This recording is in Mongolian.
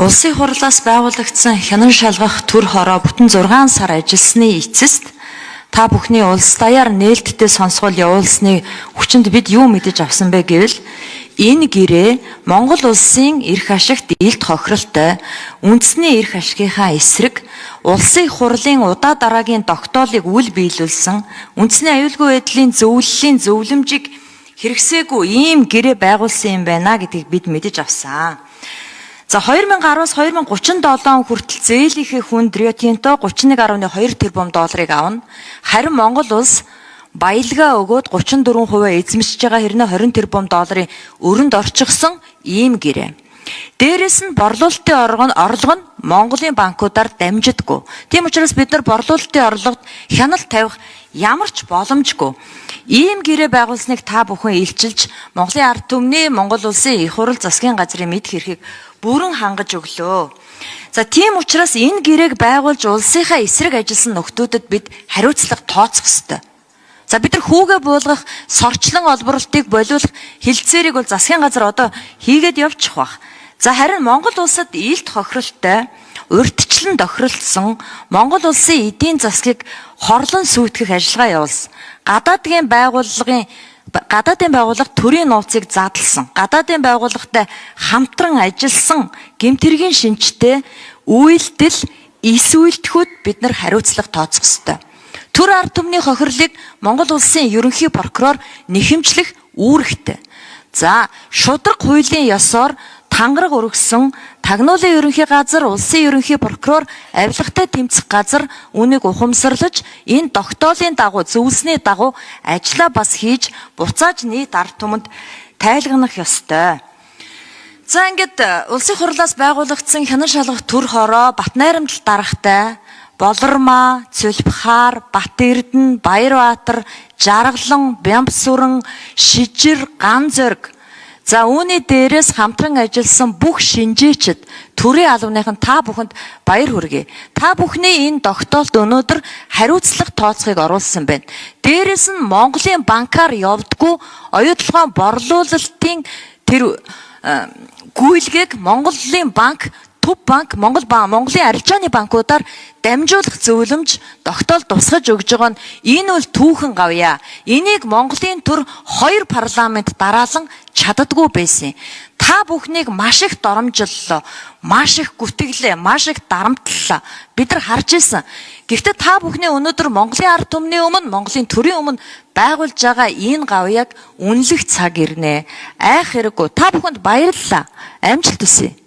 Улсын хурлаас байгуулагдсан хянан шалгах төр хороо бүтэн 6 сар ажилласны эцэст та бүхний улс даяар нээлттэй сонсгол явуулсныг хүчинд бид юу мэдэж авсан бэ гэвэл энэ гэрээ Монгол улсын эрх ашигт илт хохиролтой үндэсний эрх ашигынхаа эсрэг улсын хурлын удаа дараагийн тогтоолыг үл биелүүлсэн үндэсний аюулгүй байдлын зөвлөлийн зөвлөмжийг хэрэгсээгүй ийм гэрээ байгуулсан юм байна гэдгийг бид мэдэж авсан. За 2010-аас 2037 хүртэл зээлийнхээ хүнд Rio Tinto 31.2 тэрбум долларыг авна. Харин Монгол улс баялгаа өгөөд 34% эзэмшиж байгаа хэрнээ 20 тэрбум долларын өрөнд орчихсон ийм гэрээ. Дээрээс нь борлуулалтын орлого нь Монголын банкудаар дамжидаггүй. Тийм учраас бид нар борлуулалтын орлогод хяналт тавих ямар ч боломжгүй. Ийм гэрээ байгуулсныг та бүхэн илчилж Монголын ард түмний Монгол улсын их хурл засгийн газрын мэд хэрхийг бүрэн хангаж өглөө. За тийм учраас энэ гэрээг байгуулж улсынхаа эсрэг ажилласан нөхдүүдэд бид хариуцлага тооцох ёстой. За бид нар хүүгээ буулгах, сорчлон олборлтыг болиулах хилцээрийг бол засгийн газар одоо хийгээд явчих бах. За харин Монгол улсад илт хохиролтой, урьдчилан тохиролцсон Монгол улсын эдийн засгийг хорлон сүйтгэх ажиллагаа явуулсан. Гадаадын байгууллага төрийн нууцыг задлсан. Гадаадын байгууллагатай хамтран ажилласан гэмтэргийн шинжтэй үйлдэл, эс үйлдэхүүд бид нар хариуцлага тооцох ёстой. Төр ард түмний хохирлыг Монгол улсын ерөнхий прокурор нэхэмжлэх үүрэгтэй. За шударга хуулийн ёсоор тангараг өргөсөн тагнуулын ерөнхий газар, улсын ерөнхий прокурор, авилгатай тэмцэх газар үүнийг ухамсарлаж энэ тогтоолын дагуу зөвлөсний дагуу ажиллаа бас хийж буцааж нийт ард түмэнд тайлгнах ёстой. За ингээд улсын хурлаас байгуулагдсан хянан шалгах төр хороо Бат найрамдал дарагтай Болормаа, Цүлбхаар, Бат Эрдэнэ, Баярбаатар, Жаргалан, Бямбсүрэн, Шижир, Ганзорг. За үүний дээрээс хамтран ажилласан бүх шинжээчд төрийн албаныхан та бүхэнд баяр хүргэе. Та бүхний энэ тогтоолд өнөөдөр хариуцлага тооцохыг оруулсан байна. Дээрээс нь Монголын банкар явдаггүй оюутлогын борлуулалтын тэр гүйлгээг Монголын банк, Төв банк, Монголын арилжааны банкудаар дамжуулах зөвлөмж тогтоол тусгаж өгж байгаа нь энэ бол түүхэн гавья. Энийг Монголын төр 2 парламент дараалан чаддаггүй байсан. Та бүхнийг маш их доромжллоо, маш их гүтгэлээ, маш их дарамтлалаа. Бид нар харж ирсэн. Гэхдээ та бүхний өнөөдөр Монголын ард түмний өмнө, Монголын төрийн өмнө байгуулж байгаа энэ гавьяаг үнэлэх цаг ирнэ. Айх хэрэггүй. Та бүхэнд баярлалаа. Амжилт хүсье.